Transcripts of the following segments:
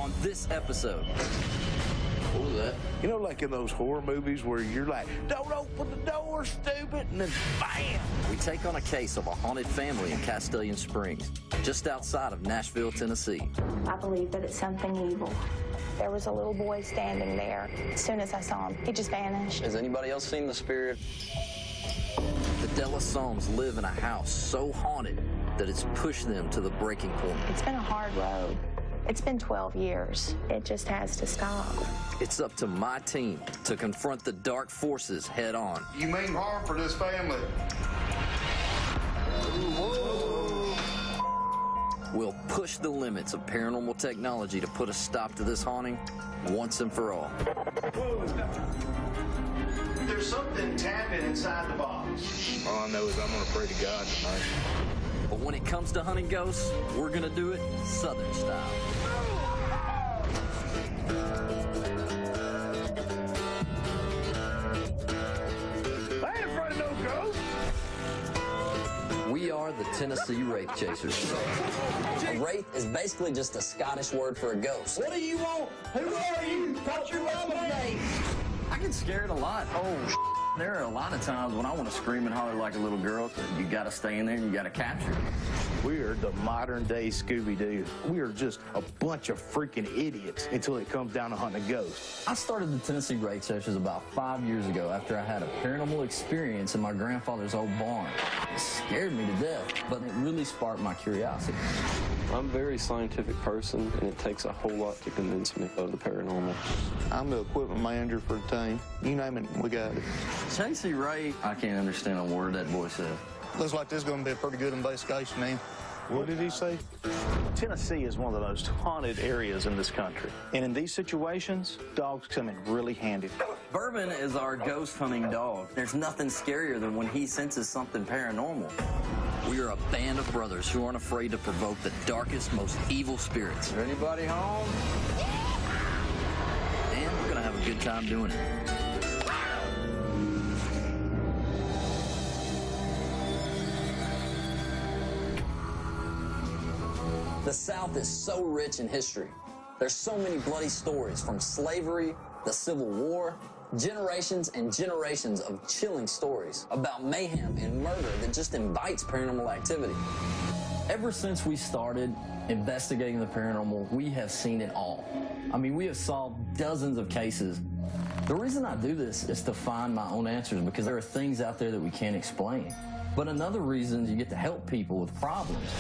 on this episode. What was that? You know, like in those horror movies where you're like, don't open the door, stupid, and then bam! We take on a case of a haunted family in Castellian Springs, just outside of Nashville, Tennessee. I believe that it's something evil. There was a little boy standing there. As soon as I saw him, he just vanished. Has anybody else seen the spirit? The Delasomes live in a house so haunted that it's pushed them to the breaking point. It's been a hard road. It's been 12 years. It just has to stop. It's up to my team to confront the dark forces head on. You mean harm for this family. We'll push the limits of paranormal technology to put a stop to this haunting once and for all. There's something tapping inside the box. All I know is I'm gonna pray to God tonight. But when it comes to hunting ghosts, we're gonna do it Southern style. I ain't afraid of no ghosts. We are the Tennessee Wraith Chasers. A wraith is basically just a Scottish word for a ghost. What do you want? Who are you? What's your mama's name? I get scared a lot. Oh, there are a lot of times when I want to scream and holler like a little girl. So you got to stay in there and you got to capture it. We are the modern day Scooby-Doo. We are just a bunch of freaking idiots until it comes down to hunting a ghost. I started the Tennessee Wraith Chasers about 5 years ago after I had a paranormal experience in my grandfather's old barn. It scared me to death, but it really sparked my curiosity. I'm a very scientific person, and it takes a whole lot to convince me of the paranormal. I'm the equipment manager for the team. You name it, we got it. Tennessee Wraith, I can't understand a word that boy said. Looks like this is going to be a pretty good investigation, man. What did he say? Tennessee is one of the most haunted areas in this country. And in these situations, dogs come in really handy. Bourbon is our ghost hunting dog. There's nothing scarier than when he senses something paranormal. We are a band of brothers who aren't afraid to provoke the darkest, most evil spirits. Is there anybody home? And we're gonna have a good time doing it. The South is so rich in history. There's so many bloody stories, from slavery, the Civil War, generations and generations of chilling stories about mayhem and murder that just invites paranormal activity. Ever since we started investigating the paranormal, we have seen it all. I mean, we have solved dozens of cases. The reason I do this is to find my own answers, because there are things out there that we can't explain. But another reason is you get to help people with problems.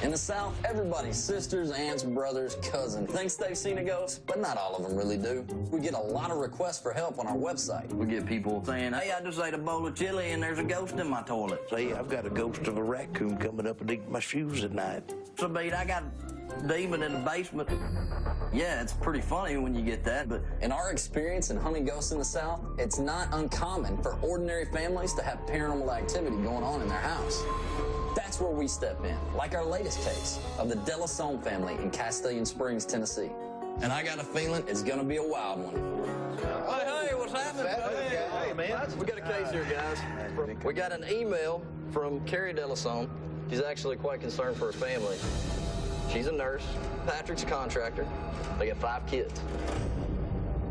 In the South, everybody's sisters, aunts, brothers, cousins thinks they've seen a ghost, but not all of them really do. We get a lot of requests for help on our website. We get people saying, hey, I just ate a bowl of chili and there's a ghost in my toilet. Say, I've got a ghost of a raccoon coming up and eating my shoes at night. So, Beat, I got a demon in the basement. Yeah, it's pretty funny when you get that, but In our experience in hunting ghosts in the South, it's not uncommon for ordinary families to have paranormal activity going on in their house. That's where we step in, like our latest case of the Delasome family in Castellian Springs, Tennessee. And I got a feeling it's gonna be a wild one. hey, what's happening? Hey, man, we got a case here, guys. We got an email from Carrie Delasome. She's actually quite concerned for her family. She's a nurse. Patrick's a contractor. They got 5 kids.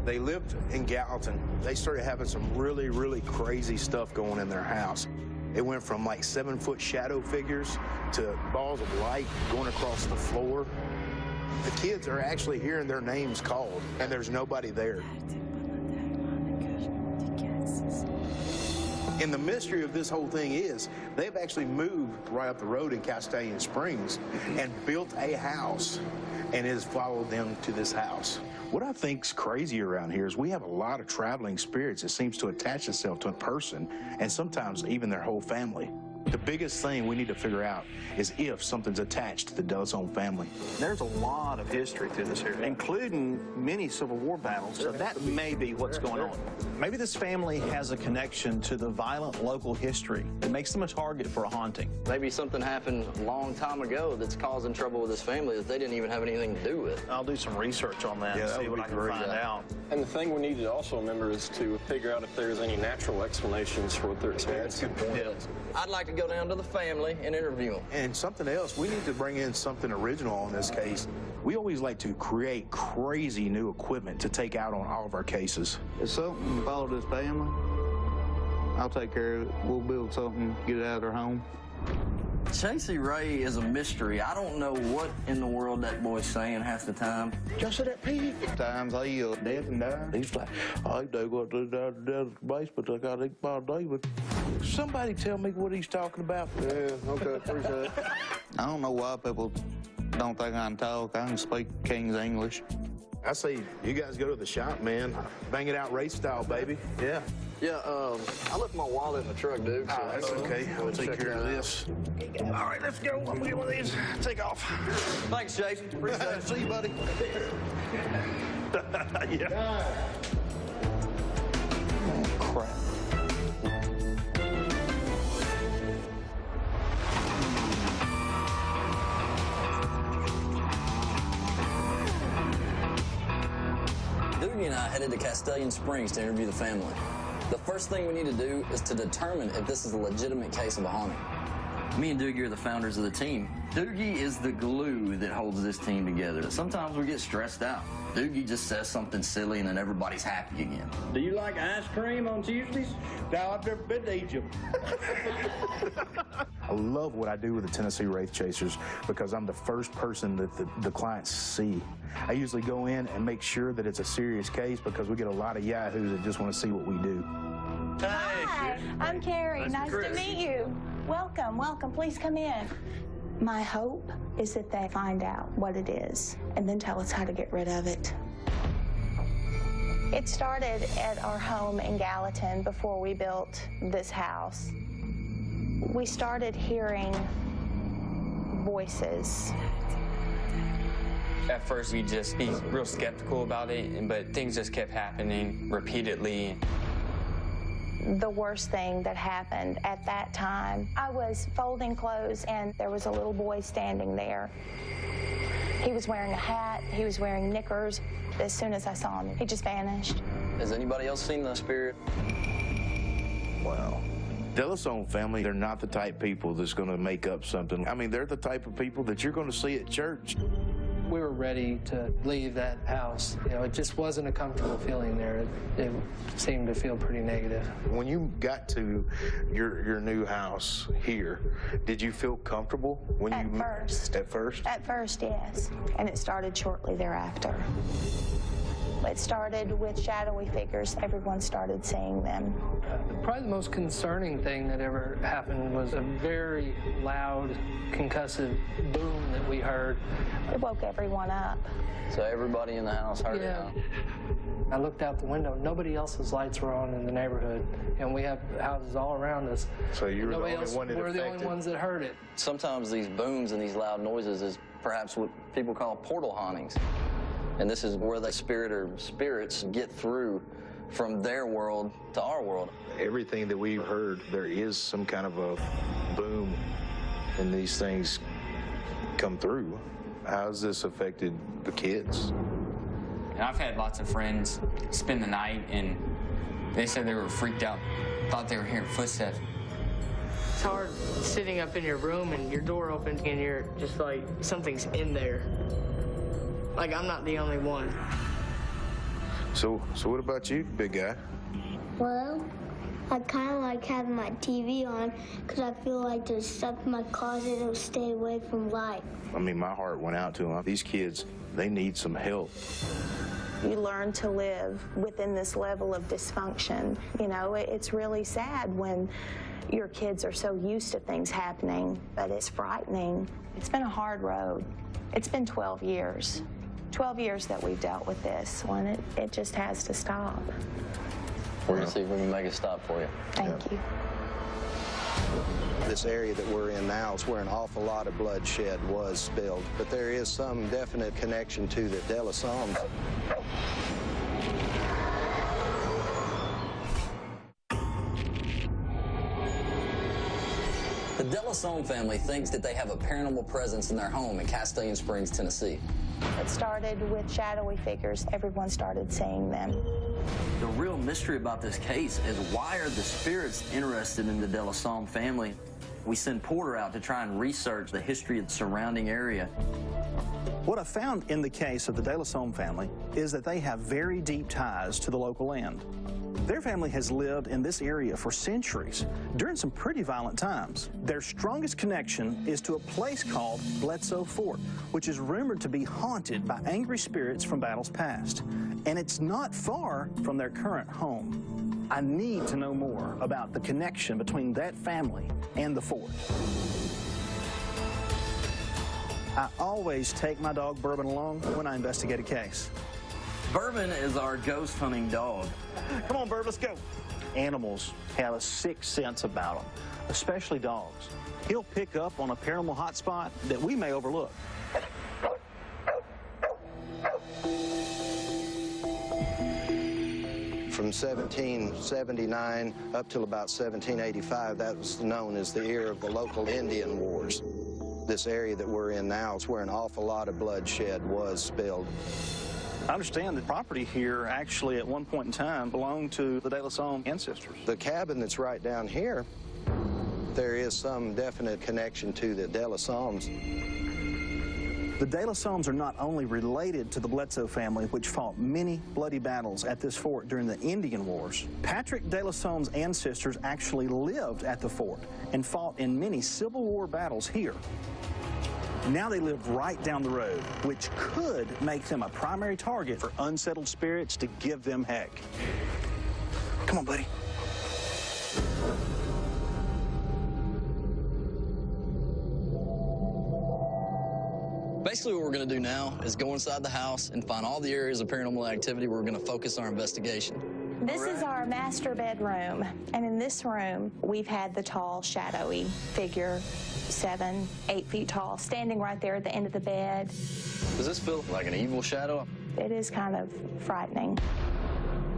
They lived in Gallatin. They started having some really, really crazy stuff going in their house. It went from like 7-foot shadow figures to balls of light going across the floor. The kids are actually hearing their names called, and there's nobody there. And the mystery of this whole thing is they've actually moved right up the road in Castellian Springs and built a house, and it has followed them to this house. What I think's crazy around here is we have a lot of traveling spirits that seems to attach itself to a person, and sometimes even their whole family. The biggest thing we need to figure out is if something's attached to the Delasome family. There's a lot of history through this area, including many Civil War battles, so that may be what's going on. Maybe this family has a connection to the violent local history that makes them a target for a haunting. Maybe something happened a long time ago that's causing trouble with this family that they didn't even have anything to do with. I'll do some research on that and see what I can find out. And the thing we need to also remember is to figure out if there's any natural explanations for what they're experiencing. I'd like to to go down to the family and interview them. And something else, we need to bring in something original on this case. We always like to create crazy new equipment to take out on all of our cases. If something follow this family, I'll take care of it. We'll build something, get it out of their home. Chasey Ray is a mystery. I don't know what in the world that boy's saying half the time. Just that pig. Times he dead and dying. He's like, I do what to do down the basement. I got to eat my David. Somebody tell me what he's talking about. Yeah, okay, appreciate it. I don't know why people don't think I can talk. I can speak King's English. I say you guys go to the shop, man. Bang it out race style, baby. Yeah. Yeah, I left my wallet in the truck, dude. Oh, that's okay. I'll take care of this. All right, let's go. I'm gonna get one of these. Take off. Thanks, Jason. Appreciate it. See you, buddy. Yeah. Crap. Doogie and I headed to Castellian Springs to interview the family. The first thing we need to do is to determine if this is a legitimate case of a haunting. Me and Doogie are the founders of the team. Doogie is the glue that holds this team together. Sometimes we get stressed out. Doogie just says something silly and then everybody's happy again. Do you like ice cream on Tuesdays? No, I've never been to Egypt. I love what I do with the Tennessee Wraith Chasers because I'm the first person that the clients see. I usually go in and make sure that it's a serious case because we get a lot of yahoos that just want to see what we do. Hi, I'm Carrie. Nice to meet you. Welcome, welcome. Please come in. My hope is that they find out what it is and then tell us how to get rid of it. It started at our home in Gallatin before we built this house. We started hearing voices. At first, we'd just be real skeptical about it, but things just kept happening repeatedly. The worst thing that happened at that time, I was folding clothes and there was a little boy standing there. He was wearing a hat, he was wearing knickers. As soon as I saw him, he just vanished. Has anybody else seen the spirit? Wow. Delisone family, they're not the type of people that's going to make up something. I mean, they're the type of people that you're going to see at church. We were ready to leave that house. You know, it just wasn't a comfortable feeling there. It seemed to feel pretty negative. When you got to your new house here, did you feel comfortable when At first. At first? At first, yes. And it started shortly thereafter. It started with shadowy figures. Everyone started seeing them. Probably the most concerning thing that ever happened was a very loud, concussive boom that we heard. It woke everyone up. So everybody in the house heard it, huh? I looked out the window. Nobody else's lights were on in the neighborhood, and we have houses all around us. So you were the only one that We're the only ones that heard it. Sometimes these booms and these loud noises is perhaps what people call portal hauntings. And this is where the spirit or spirits get through from their world to our world. Everything that we've heard, there is some kind of a boom and these things come through. How's this affected the kids? And I've had lots of friends spend the night, and they said they were freaked out, thought they were hearing footsteps. It's hard sitting up in your room and your door opens and you're just like, something's in there. Like, I'm not the only one. So what about you, big guy? Well, I kind of like having my TV on because I feel like there's stuff in my closet that will stay away from light. I mean, my heart went out to them. These kids, they need some help. You learn to live within this level of dysfunction. You know, it's really sad when your kids are so used to things happening, but it's frightening. It's been a hard road. It's been 12 years. 12 years that we've dealt with this one. It just has to stop. We're going to see if we can make it stop for you. Thank you. This area that we're in now is where an awful lot of bloodshed was spilled, but there is some definite connection to the Delisones. The Delisone family thinks that they have a paranormal presence in their home in Castellian Springs, Tennessee. It started with shadowy figures. Everyone started seeing them. The real mystery about this case is why are the spirits interested in the Delisone family? We send Porter out to try and research the history of the surrounding area. What I found in the case of the De La Somme family is that they have very deep ties to the local land. Their family has lived in this area for centuries, during some pretty violent times. Their strongest connection is to a place called Bledsoe Fort, which is rumored to be haunted by angry spirits from battles past. And it's not far from their current home. I need to know more about the connection between that family and the fort. I always take my dog Bourbon along when I investigate a case. Bourbon is our ghost hunting dog. Come on, Bourbon, let's go. Animals have a sixth sense about them, especially dogs. He'll pick up on a paranormal hotspot that we may overlook. From 1779 up till about 1785, that was known as the era of the local Indian Wars. This area that we're in now is where an awful lot of bloodshed was spilled. I understand the property here actually at one point in time belonged to the De La Somme ancestors. The cabin that's right down here, there is some definite connection to the De La Sommes. The De La Sommes are not only related to the Bledsoe family, which fought many bloody battles at this fort during the Indian Wars. Patrick De La Somme's ancestors actually lived at the fort and fought in many Civil War battles here. Now they live right down the road, which could make them a primary target for unsettled spirits to give them heck. Come on, buddy. Basically, what we're going to do now is go inside the house and find all the areas of paranormal activity where we're going to focus our investigation. This is our master bedroom, and in this room, we've had the tall, shadowy figure, 7, 8 feet tall, standing right there at the end of the bed. Does this feel like an evil shadow? It is kind of frightening.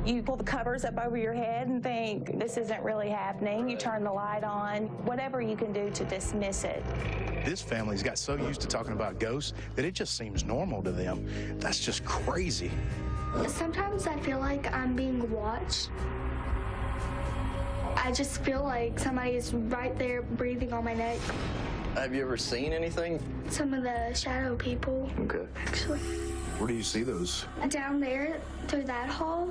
You pull the covers up over your head and think, this isn't really happening. You turn the light on, whatever you can do to dismiss it. This family's got so used to talking about ghosts that it just seems normal to them. That's just crazy. Sometimes I feel like I'm being watched. I just feel like somebody is right there breathing on my neck. Have you ever seen anything? Some of the shadow people. Okay. Actually. Where do you see those? Down there, through that hall.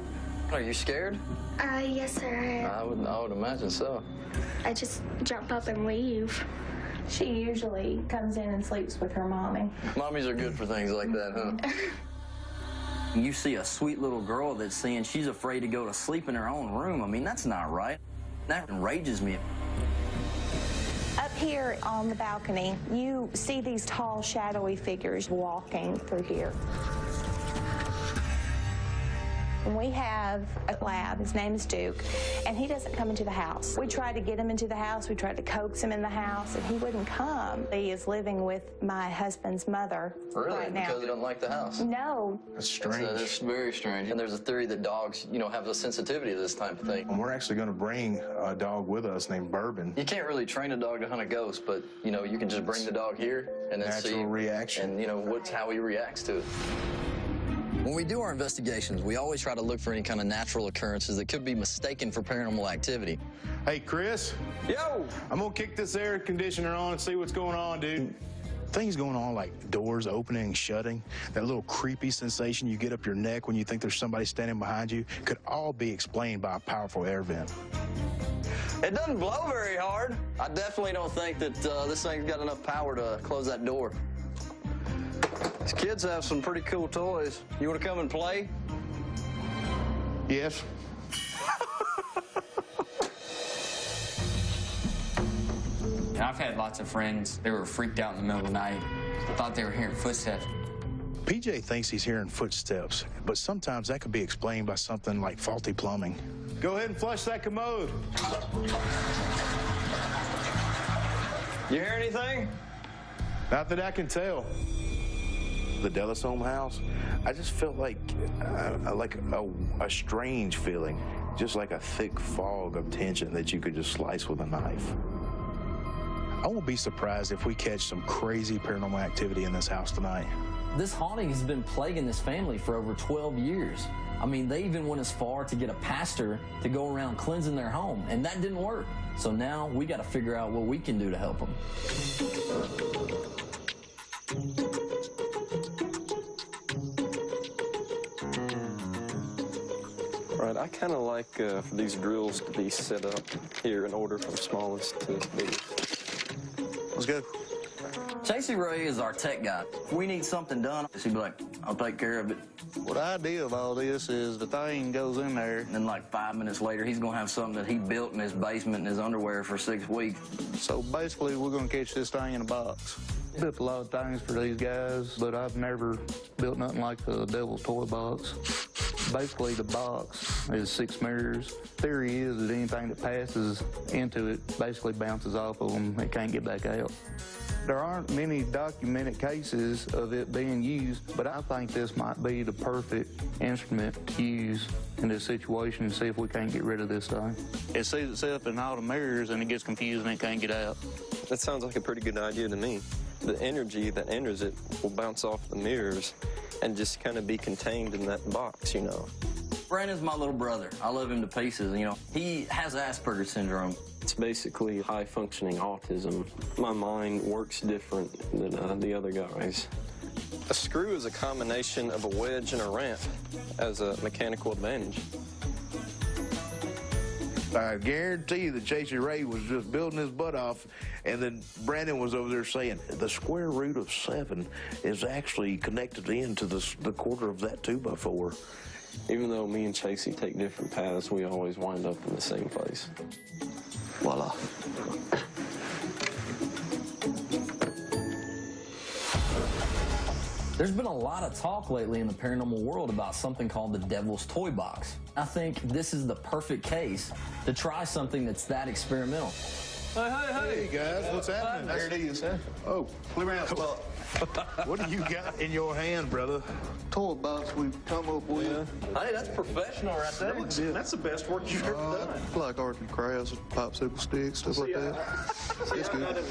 Are you scared? Yes, sir. I would imagine so. I just jump up and leave. She usually comes in and sleeps with her mommy. Mommies are good for things like that, huh? You see a sweet little girl that's saying she's afraid to go to sleep in her own room. I mean, that's not right. That enrages me. Up here on the balcony, you see these tall, shadowy figures walking through here. And we have a lab, his name is Duke, and he doesn't come into the house. We tried to get him into the house, we tried to coax him in the house, and he wouldn't come. He is living with my husband's mother right now. Because he doesn't like the house? No. That's strange. That's very strange. And there's a theory that dogs, have a sensitivity to this type of thing. And we're actually going to bring a dog with us named Bourbon. You can't really train a dog to hunt a ghost, but, you can just bring the dog here and then see. Natural reaction. And, how he reacts to it. When we do our investigations, we always try to look for any kind of natural occurrences that could be mistaken for paranormal activity. Hey, Chris. Yo! I'm going to kick this air conditioner on and see what's going on, dude. Things going on like doors opening and shutting, that little creepy sensation you get up your neck when you think there's somebody standing behind you, could all be explained by a powerful air vent. It doesn't blow very hard. I definitely don't think that this thing's got enough power to close that door. These kids have some pretty cool toys. You want to come and play? Yes. I've had lots of friends. They were freaked out in the middle of the night. Thought they were hearing footsteps. PJ thinks he's hearing footsteps, but sometimes that could be explained by something like faulty plumbing. Go ahead and flush that commode. You hear anything? Not that I can tell. The De La Somme house, I just felt like a strange feeling, just like a thick fog of tension that you could just slice with a knife. I won't be surprised if we catch some crazy paranormal activity in this house tonight. This haunting has been plaguing this family for over 12 years. I mean, they even went as far to get a pastor to go around cleansing their home, and that didn't work. So now we got to figure out what we can do to help them. Right, I kind of like for these drills to be set up here in order from smallest to biggest. Let's go. Chasey Ray is our tech guy. If we need something done, he'd be like, I'll take care of it. Well, the idea of all this is the thing goes in there. And then like 5 minutes later, he's gonna have something that he built in his basement in his underwear for 6 weeks. So basically, we're gonna catch this thing in a box. Built a lot of things for these guys, but I've never built nothing like the Devil's Toy Box. Basically, the box is 6 mirrors. Theory is that anything that passes into it basically bounces off of them. It can't get back out. There aren't many documented cases of it being used, but I think this might be the perfect instrument to use in this situation and see if we can't get rid of this thing. It sees itself in all the mirrors and it gets confused and it can't get out. That sounds like a pretty good idea to me. The energy that enters it will bounce off the mirrors and just kind of be contained in that box, you know. Brandon's my little brother. I love him to pieces, you know. He has Asperger's syndrome. It's basically high-functioning autism. My mind works different than the other guys. A screw is a combination of a wedge and a ramp as a mechanical advantage. I guarantee you that Chasey Ray was just building his butt off, and then Brandon was over there saying, the square root of 7 is actually connected into the quarter of that 2x4. Even though me and Chasey take different paths, we always wind up in the same place. Voila. There's been a lot of talk lately in the paranormal world about something called the Devil's Toy Box. I think this is the perfect case to try something that's that experimental. Hey, guys, what's happening? There it is, huh? Oh, clear out. Well, what do you got in your hand, brother? Toy box we've come up with. Hey, that's professional right there. That's the best work you've ever done. Like arts and crafts, popsicle sticks, stuff like that. It's good.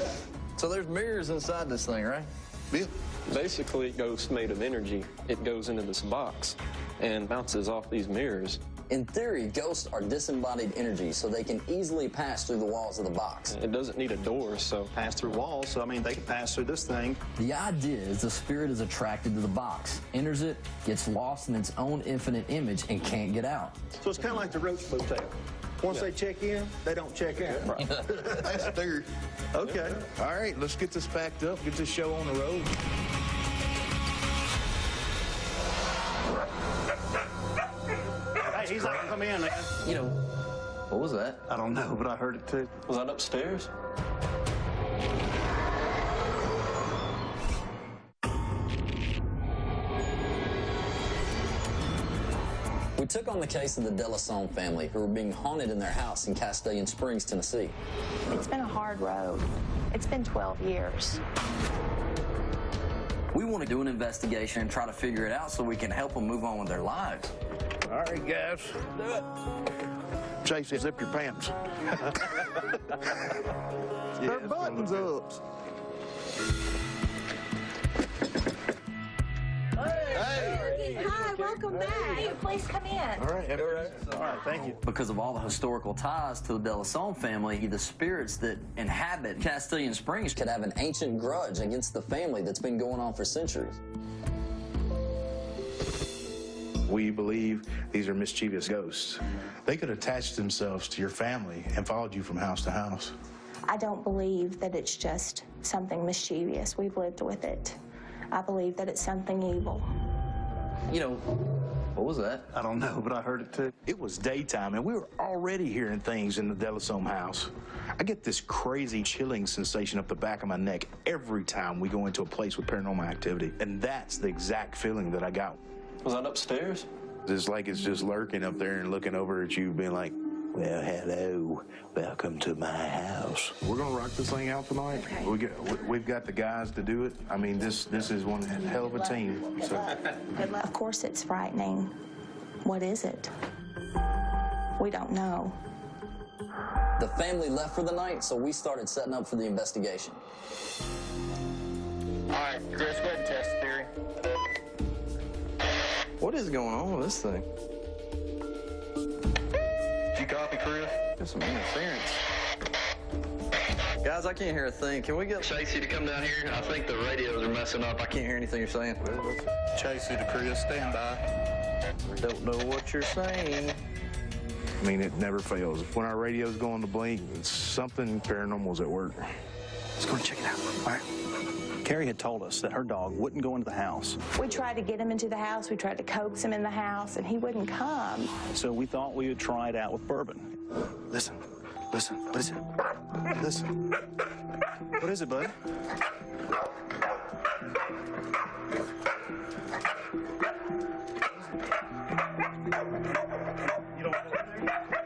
So there's mirrors inside this thing, right? Yeah. Basically, it goes made of energy. It goes into this box and bounces off these mirrors. In theory, ghosts are disembodied energy, so they can easily pass through the walls of the box. It doesn't need a door, so Pass through walls, so I mean, they can pass through this thing. The idea is the spirit is attracted to the box, enters it, gets lost in its own infinite image, and can't get out. So it's kind of like the Roach Motel. Once they check in, they don't check out. Right. That's third. Okay. All right, let's get this packed up, get this show on the road. Hey, he's like, come in, man. You know, what was that? I don't know, but I heard it too. was that upstairs? We took on the case of the Delasone family, who were being haunted in their house in Castellan Springs, Tennessee. It's been a hard road. It's been 12 years. We want to do an investigation and try to figure it out so we can help them move on with their lives. All right, guys. Do it. Chasey, zip your pants. Their buttons up. Hi, welcome back. Please come in. All right, All right, thank you. Because of all the historical ties to the Delasone family, the spirits that inhabit Castellan Springs Could have an ancient grudge against the family that's been going on for centuries. We believe these are mischievous ghosts. They could attach themselves to your family and followed you from house to house. I don't believe that it's just something mischievous. We've lived with it. I believe that it's something evil. You know, what was that? I don't know, but I heard it too. It was daytime, and we were already hearing things in the Delasone house. I get this crazy chilling sensation up the back of my neck every time we go into a place with paranormal activity, and that's the exact feeling that I got. Was that upstairs? It's like it's just lurking up there and looking over at you, being like, well, hello, welcome to my house. We're gonna rock this thing out tonight. Okay. We've got the guys to do it. I mean, this is one hell of a team. So. Good luck. Of course it's frightening. What is it? We don't know. The family left for the night, so we started setting up for the investigation. All right, Chris, go ahead and test the theory. What is going on with this thing? Did you copy, Chris? There's some interference. Guys, I can't hear a thing. Can we get Chasey to come down here? I think the radios are messing up. I can't hear anything you're saying. Chasey to Chris, stand by. Don't know what you're saying. I mean, it never fails. When our radios go on the blink, it's something paranormal's at work. Let's go check it out. All right. Carrie had told us that her dog wouldn't go into the house. We tried to get him into the house. We tried to coax him in the house, and he wouldn't come. So we thought we would try it out with Bourbon. Listen, listen, what is it? Listen. What is it, bud?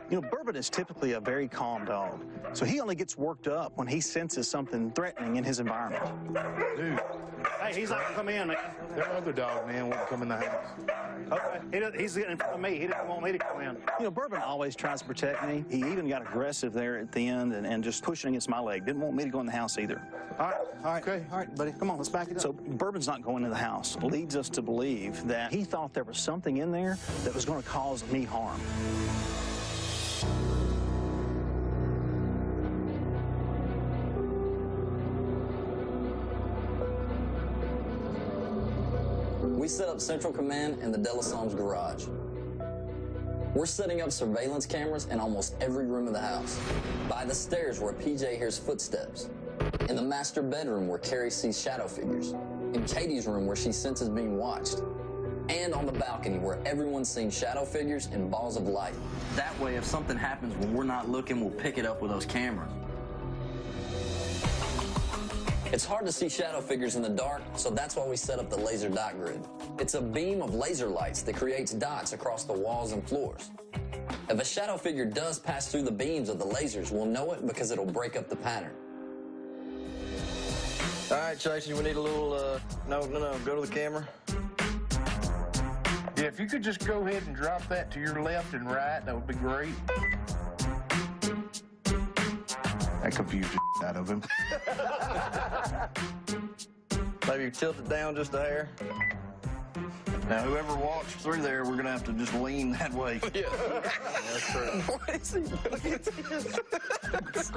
You know, Bourbon is typically a very calm dog, so he only gets worked up when he senses something threatening in his environment. Dude. Hey, he's not gonna come in, man. Their other dog, man, won't come in the house. Okay, he's getting in front of me. He didn't want me to come in. You know, Bourbon always tries to protect me. He even got aggressive there at the end and just pushing against my leg. Didn't want me to go in the house either. All right, okay, all right, buddy. Come on, let's back it up. So Bourbon's not going in the house. Leads us to believe that he thought there was something in there that was going to cause me harm. We set up Central Command in the De La Somb's garage. We're setting up surveillance cameras in almost every room of the house. By the stairs where PJ hears footsteps. In the master bedroom where Carrie sees shadow figures. In Katie's room where she senses being watched. And on the balcony where everyone's seen shadow figures and balls of light. That way, if something happens when we're not looking, we'll pick it up with those cameras. It's hard to see shadow figures in the dark, so that's why we set up the laser dot grid. It's a beam of laser lights that creates dots across the walls and floors. If a shadow figure does pass through the beams of the lasers, we'll know it because it'll break up the pattern. All right, Chasey, we need a little, no, go to the camera. Yeah, if you could just go ahead and drop that to your left and right, that would be great. That confused the out of him. Maybe tilt it down just a hair. Now, whoever walks through there, we're going to have to just lean that way. Yeah. That's true. What is he doing? That's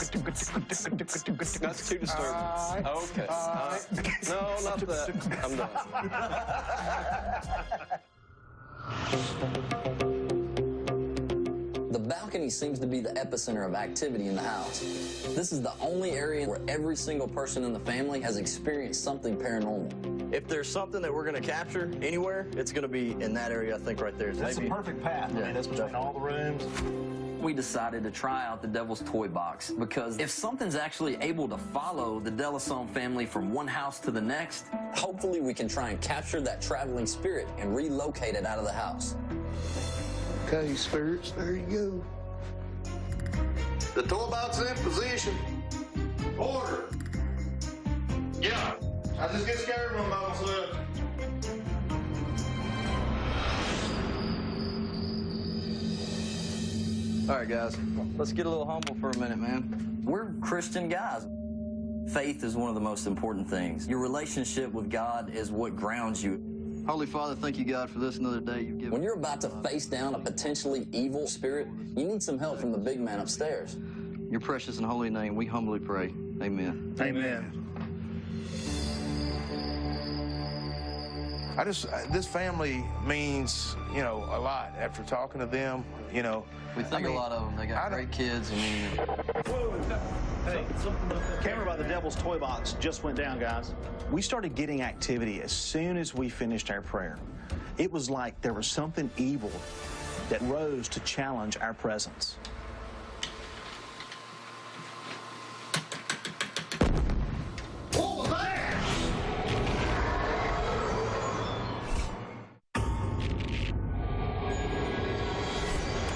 too disturbing. Okay. No, not that. I'm done. The balcony seems to be the epicenter of activity in the house. This is the only area where every single person in the family has experienced something paranormal. If there's something that we're going to capture anywhere, it's going to be in that area, I think, right there. That's a perfect path. Yeah, I mean, that's between all the rooms. We decided to try out the Devil's Toy Box because if something's actually able to follow the De La Sombe family from one house to the next, hopefully we can try and capture that traveling spirit and relocate it out of the house. Okay, spirits, there you go. The toy box in position. Order. Yeah. I just get scared when I'm by myself. All right, guys, let's get a little humble for a minute, man. We're Christian guys. Faith is one of the most important things. Your relationship with God is what grounds you. Holy Father, thank you, God, for this another day you've given. When you're about to face down a potentially evil spirit, you need some help from the big man upstairs. In your precious and holy name, we humbly pray. Amen. Amen. This family means, you know, a lot. After talking to them, you know. We think a lot of them. They got great kids. I mean, Hey, camera by the Devil's Toy Box just went down, guys. We started getting activity as soon as we finished our prayer. It was like there was something evil that rose to challenge our presence. What was that?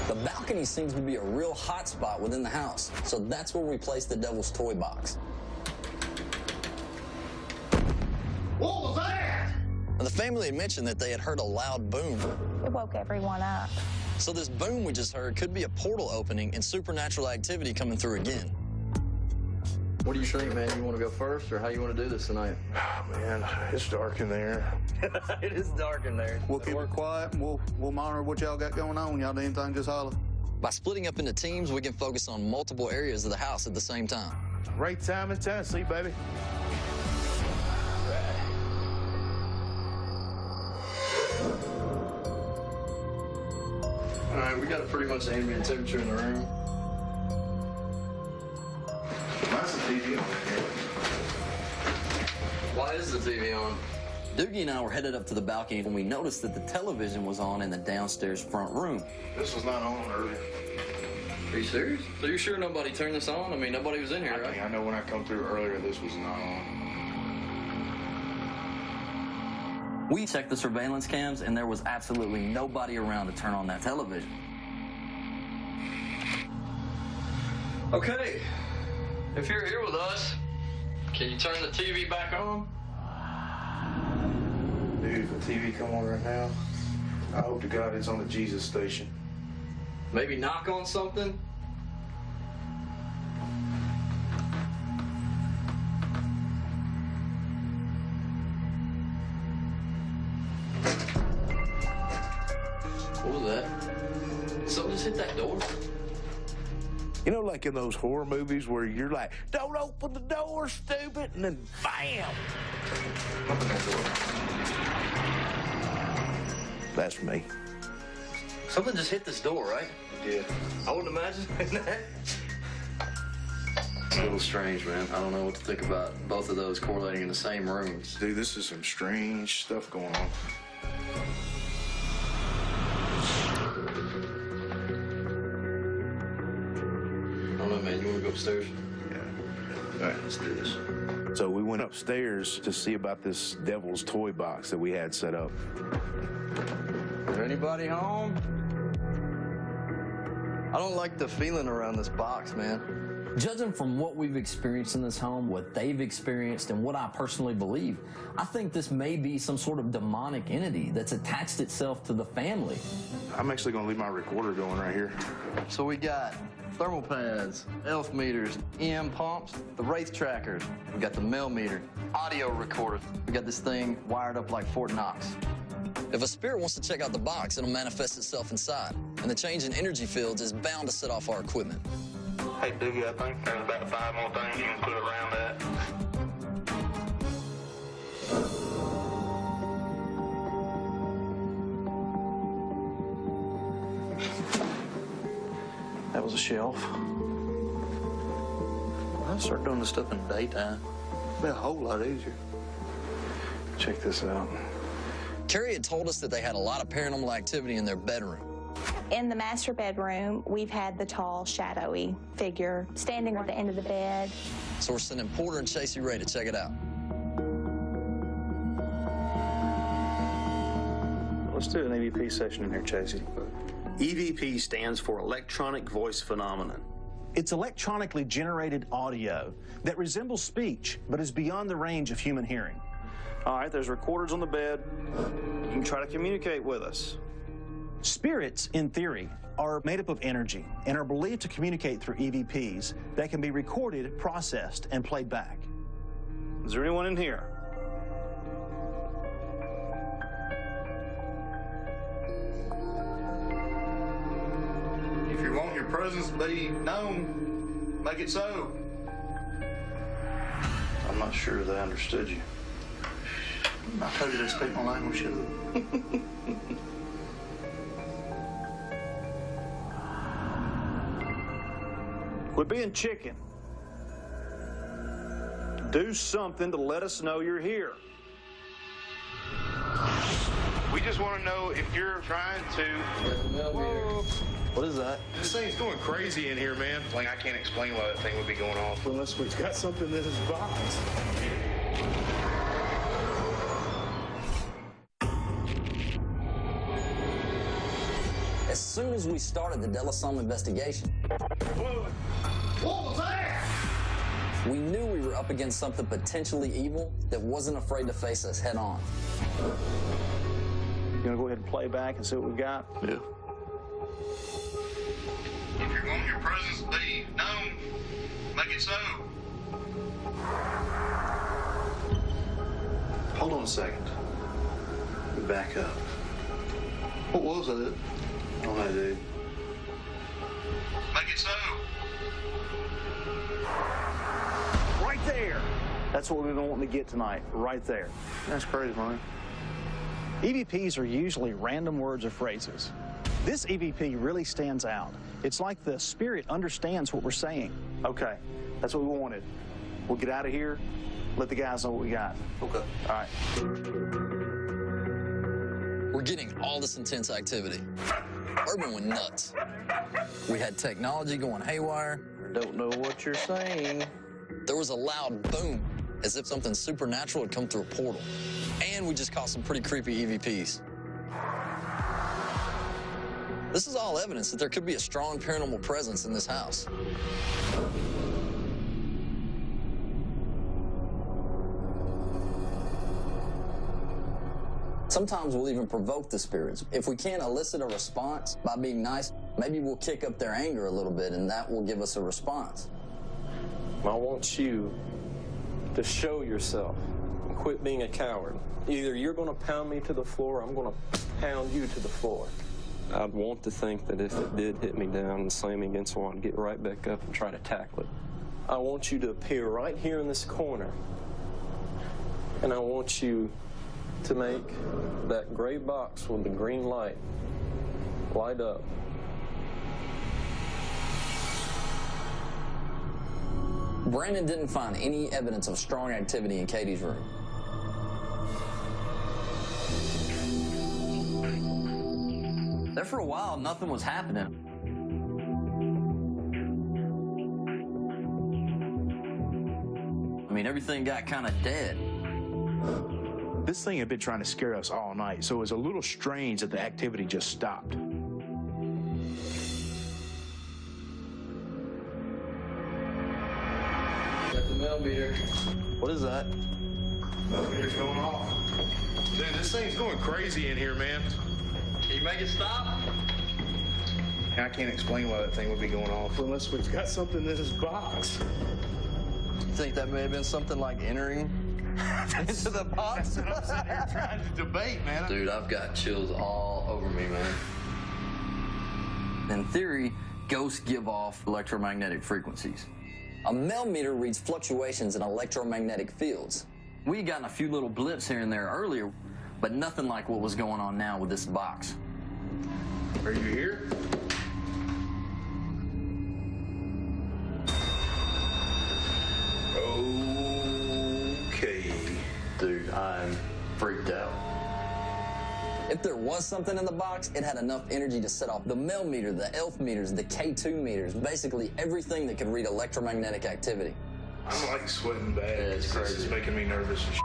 The balcony seems to be a real hot spot within the house, so that's where we placed the Devil's Toy Box. What was that? The family had mentioned that they had heard a loud boom. It woke everyone up. So this boom we just heard could be a portal opening and supernatural activity coming through again. What do you think, man? You want to go first, or how you want to do this tonight? Oh, man, it's dark in there. It is dark in there. We'll keep it quiet, and we'll monitor what y'all got going on. Y'all do anything, just holler. By splitting up into teams, we can focus on multiple areas of the house at the same time. Right time in Tennessee, baby. All right, we got a pretty much ambient temperature in the room. Why's the TV on here? Why is the TV on? Doogie and I were headed up to the balcony when we noticed that the television was on in the downstairs front room. This was not on earlier. Are you serious? So you're sure nobody turned this on? I mean, nobody was in here, right? I know when I come through earlier, this was not on. We checked the surveillance cams, and there was absolutely nobody around to turn on that television. Okay, if you're here with us, can you turn the TV back on? Dude, if the TV come on right now, I hope to God it's on the Jesus station. Maybe knock on something? What was that? Something just hit that door? You know, like in those horror movies where you're like, don't open the door, stupid, and then bam! Open that door. That's me. Something just hit this door, right? Yeah. I wouldn't imagine that. It's a little strange, man. I don't know what to think about both of those correlating in the same rooms. Dude, this is some strange stuff going on. I don't know, man. You want to go upstairs? Yeah. All right, let's do this. So we went upstairs to see about this devil's toy box that we had set up. Is there anybody home? I don't like the feeling around this box, man. Judging from what we've experienced in this home, what they've experienced, and what I personally believe, I think this may be some sort of demonic entity that's attached itself to the family. I'm actually going to leave my recorder going right here. So we got thermal pads, ELF meters, EM pumps, the Wraith trackers. We got the mail meter, audio recorder. We got this thing wired up like Fort Knox. If a spirit wants to check out the box, it'll manifest itself inside, and the change in energy fields is bound to set off our equipment. Hey, Doogie, I think there's about 5 more things you can put around that. That was a shelf. I'll start doing this stuff in the daytime. It'll be a whole lot easier. Check this out. Carrie had told us that they had a lot of paranormal activity in their bedroom. In the master bedroom, we've had the tall, shadowy figure standing at the end of the bed. So we're sending Porter and Chasey Ray to check it out. Let's do an EVP session in here, Chasey. EVP stands for Electronic Voice Phenomenon. It's electronically generated audio that resembles speech, but is beyond the range of human hearing. All right, there's recorders on the bed. You can try to communicate with us. Spirits, in theory, are made up of energy and are believed to communicate through EVPs that can be recorded, processed, and played back. Is there anyone in here? If you want your presence to be known, make it so. I'm not sure they understood you. I told you they speak my language. Quit being chicken. Do something to let us know you're here. We just want to know if you're trying to... What is that? This thing's going crazy in here, man. Like, I can't explain why that thing would be going off. Unless we've got something in this box. As soon as we started the Delasome investigation, What was that? we knew we were up against something potentially evil that wasn't afraid to face us head on. You gonna go ahead and play back and see what we've got? Yeah. If you want your presence to be known, make it so. Hold on a second. Back up. What was that? I don't know, dude. Make it so. Right there. That's what we've been wanting to get tonight, right there. That's crazy, man. EVPs are usually random words or phrases. This EVP really stands out. It's like the spirit understands what we're saying. Okay, that's what we wanted. We'll get out of here, let the guys know what we got. Okay. All right. We're getting all this intense activity. Urban went nuts. We had technology going haywire. I don't know what you're saying. There was a loud boom, as if something supernatural had come through a portal. And we just caught some pretty creepy EVPs. This is all evidence that there could be a strong paranormal presence in this house. Sometimes we'll even provoke the spirits. If we can't elicit a response by being nice, maybe we'll kick up their anger a little bit, and that will give us a response. I want you to show yourself and quit being a coward. Either you're going to pound me to the floor, or I'm going to pound you to the floor. I'd want to think that if it did hit me down and slam me against the wall, I'd get right back up and try to tackle it. I want you to appear right here in this corner, and I want you to make that gray box with the green light light up. Brandon didn't find any evidence of strong activity in Katie's room. There for a while, nothing was happening. I mean, everything got kind of dead. This thing had been trying to scare us all night, so it was a little strange that the activity just stopped. Got the millimeter. What is that? Millimeter's going off. Dude, this thing's going crazy in here, man. Can you make it stop? I can't explain why that thing would be going off unless we've got something in this box. You think that may have been something like entering into the box? That's what I'm sitting here trying to debate, man. Dude, I've got chills all over me, man. In theory, ghosts give off electromagnetic frequencies. A millimeter reads fluctuations in electromagnetic fields. We had gotten a few little blips here and there earlier, but nothing like what was going on now with this box. Are you here? Okay. Dude, I'm freaked out. If there was something in the box, it had enough energy to set off the millimeter, the ELF meters, the K2 meters, basically everything that could read electromagnetic activity. I'm like sweating bad. Yeah, it's crazy. This is making me nervous as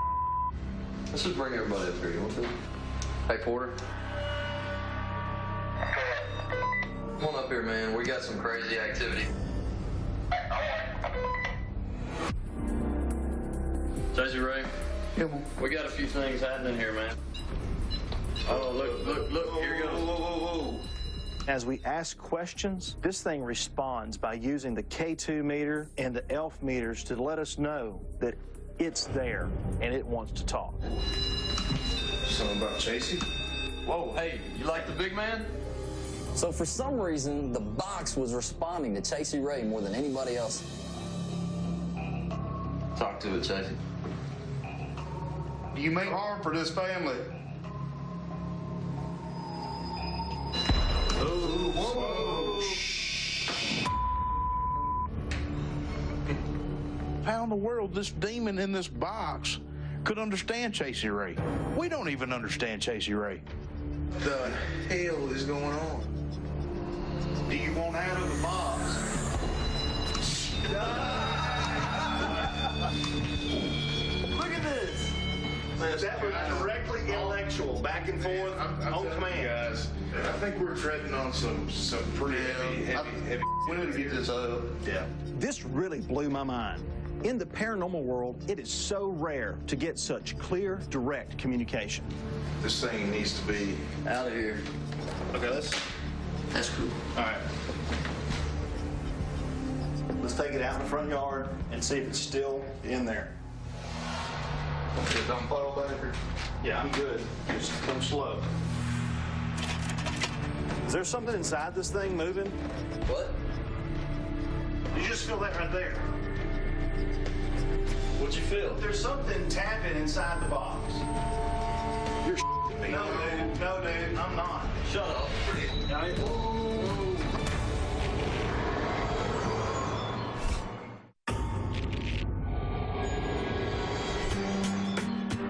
Let's just bring everybody up here. You want to? Hey, Porter. Come on up here, man. We got some crazy activity. Jesse Ray. Yeah. We got a few things happening here, man. Oh, look, here goes. Whoa. As we ask questions, this thing responds by using the K2 meter and the ELF meters to let us know that it's there and it wants to talk. Something about Chasey? Whoa, hey, you like the big man? So for some reason, the box was responding to Chasey Ray more than anybody else. Talk to it, Chasey. You make harm for this family. Whoa. How in the world this demon in this box could understand Chasey Ray? We don't even understand Chasey Ray. The hell is going on? Do you want out of the box? Look at this. That was directly intellectual, back and forth, on command. Guys, I think we're treading on some pretty heavy. We need to get this out. Yeah. This really blew my mind. In the paranormal world, it is so rare to get such clear, direct communication. This thing needs to be Out of here. Okay, That's cool. all right. Let's take it out in the front yard and see if it's still in there. Don't puddle baker. Yeah, I'm good. Just come slow. Is there something inside this thing moving? What? You just feel that right there. What'd you feel? There's something tapping inside the box. You're me. No, dude, I'm not. Shut up.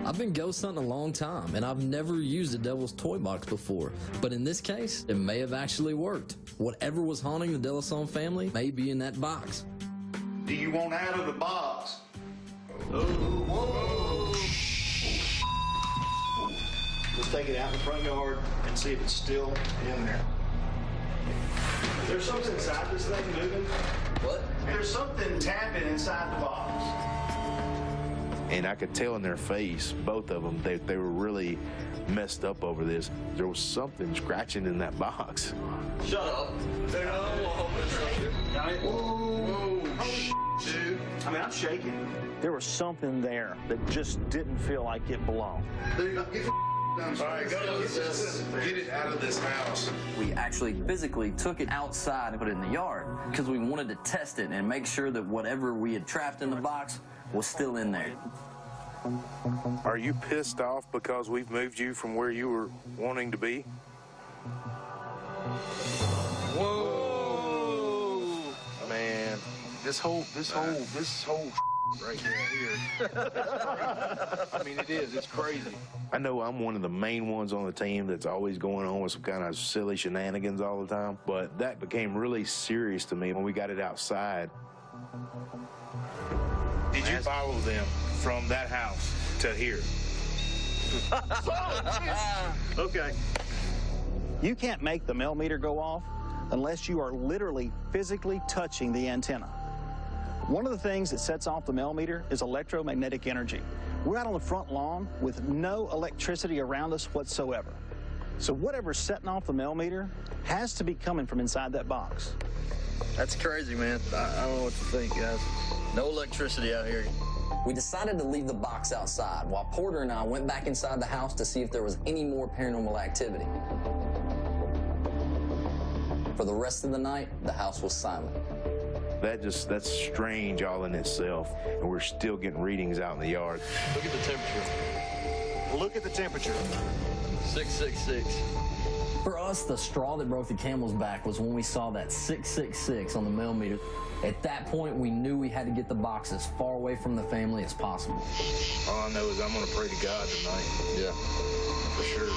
I've been ghost hunting a long time, and I've never used a Devil's Toy Box before. But in this case, it may have actually worked. Whatever was haunting the De La Somme family may be in that box. Do you want out of the box? Oh, whoa. Let's take it out in the front yard and see if it's still in there. Is there something inside this thing moving? What? There's something tapping inside the box. And I could tell in their face, both of them, they were really messed up over this. There was something scratching in that box. Shut up. Whoa, dude. I mean, I'm shaking. There was something there that just didn't feel like it belonged. Dude, get the all right, go get it out of this house. We actually physically took it outside and put it in the yard because we wanted to test it and make sure that whatever we had trapped in the box was still in there. Are you pissed off because we've moved you from where you were wanting to be? Whoa! Man, this whole right here. I mean, it is. It's crazy. I know I'm one of the main ones on the team that's always going on with some kind of silly shenanigans all the time, but that became really serious to me when we got it outside. Did you follow them from that house to here? Okay. You can't make the millimeter go off unless you are literally physically touching the antenna. One of the things that sets off the millimeter is electromagnetic energy. We're out on the front lawn with no electricity around us whatsoever. So whatever's setting off the millimeter has to be coming from inside that box. That's crazy, man. I don't know what to think, guys. No electricity out here. We decided to leave the box outside while Porter and I went back inside the house to see if there was any more paranormal activity. For the rest of the night, the house was silent. That's strange all in itself, and we're still getting readings out in the yard. Look at the temperature. Look at the temperature. 666. For us, the straw that broke the camel's back was when we saw that 666 on the millimeter. At that point, we knew we had to get the box as far away from the family as possible. All I know is I'm going to pray to God tonight. Yeah, for sure.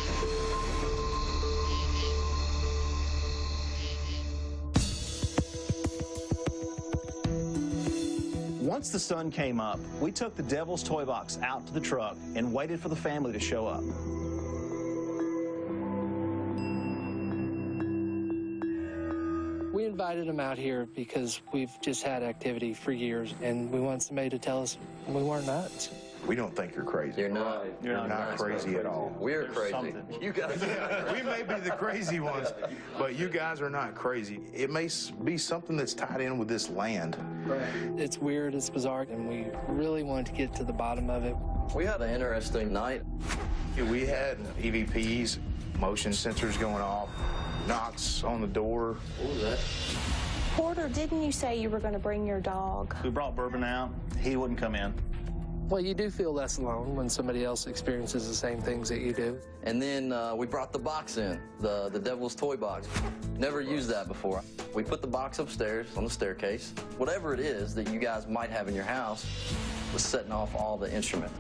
Once the sun came up, we took the Devil's Toy Box out to the truck and waited for the family to show up. We invited them out here because we've just had activity for years, and we want somebody to tell us we weren't nuts. We don't think you're crazy. You're not. You're not crazy at all. We're crazy. Something. You guys. We may be the crazy ones, but you guys are not crazy. It may be something that's tied in with this land. Right. It's weird, it's bizarre, and we really wanted to get to the bottom of it. We had an interesting night. We had EVPs, motion sensors going off, knocks on the door. What was that? Porter, didn't you say you were going to bring your dog? We brought Bourbon out. He wouldn't come in. Well, you do feel less alone when somebody else experiences the same things that you do. And then we brought the box in, the Devil's Toy Box. Never used that before. We put the box upstairs on the staircase. Whatever it is that you guys might have in your house was setting off all the instruments.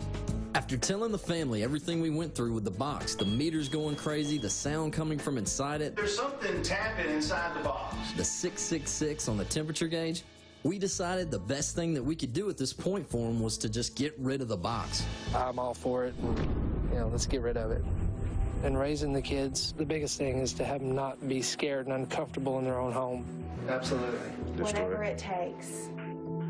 After telling the family everything we went through with the box, the meters going crazy, the sound coming from inside it, There's something tapping inside the box. the 666 on the temperature gauge, we decided the best thing that we could do at this point for them was to just get rid of the box. I'm all for it, and, let's get rid of it. And raising the kids, the biggest thing is to have them not be scared and uncomfortable in their own home. Absolutely. Whatever it takes.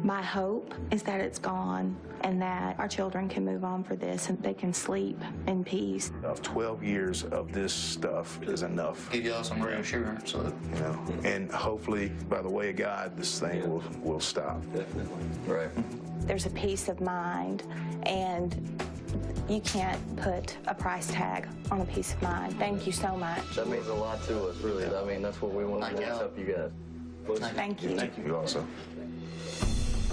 My hope is that it's gone and that our children can move on for this and they can sleep in peace. 12 years of this stuff is enough. Give y'all some reassurance. So, You know, and hopefully, by the way of God, this thing will stop. Definitely. Right. There's a peace of mind, and you can't put a price tag on a peace of mind. Thank you so much. That means a lot to us, really. I mean, that's what we want to do, is help you guys. Thank you. Thank you also.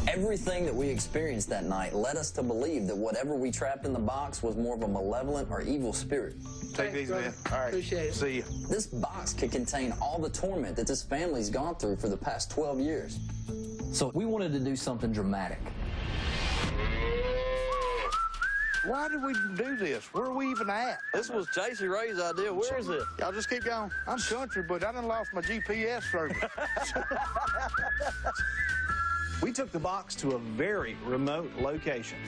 Everything that we experienced that night led us to believe that whatever we trapped in the box was more of a malevolent or evil spirit. Take it easy, man. All right. Appreciate it. See you. This box could contain all the torment that this family's gone through for the past 12 years. So we wanted to do something dramatic. why did we do this? Where are we even at? This was J.C. Ray's idea. Where is it? Y'all just keep going. I'm country, but I done lost my GPS service. We took the box to a very remote location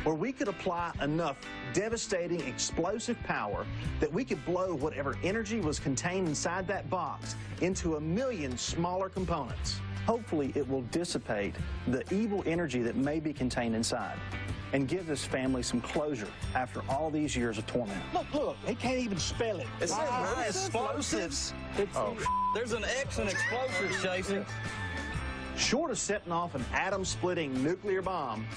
where we could apply enough devastating explosive power that we could blow whatever energy was contained inside that box into 1 million smaller components. Hopefully, it will dissipate the evil energy that may be contained inside and give this family some closure after all these years of torment. Look, he can't even spell it. It says explosives. There's an X in explosives, Jason. Short of setting off an atom-splitting nuclear bomb,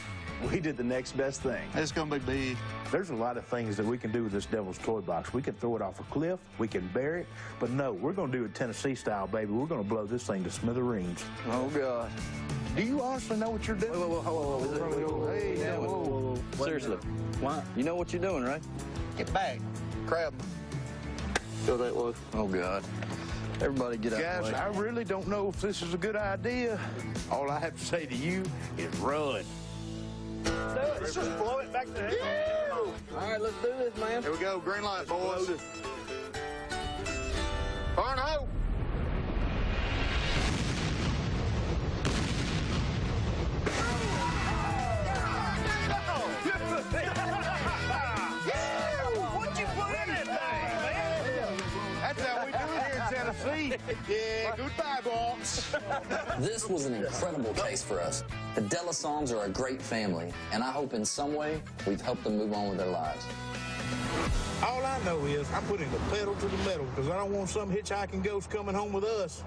we did the next best thing. It's going to be big. There's a lot of things that we can do with this Devil's Toy Box. We can throw it off a cliff, we can bury it, but no, we're going to do it Tennessee style, baby. We're going to blow this thing to smithereens. Oh, God. Do you honestly know what you're doing? Whoa. Seriously. Why? You know what you're doing, right? Get back. Crab. Go that way. Oh, God. Everybody get out of Guys, the way. I really don't know if this is a good idea. All I have to say to you is run. Let's just blow it back there. All right, let's do this, man. Here we go. Green light, boys. Fire and hope. What'd you put in it, man? That's how we do it here in Tennessee. Yeah, goodbye, boss. This was an incredible case for us. The Delasons are a great family, and I hope in some way we've helped them move on with their lives. All I know is I'm putting the pedal to the metal because I don't want some hitchhiking ghost coming home with us.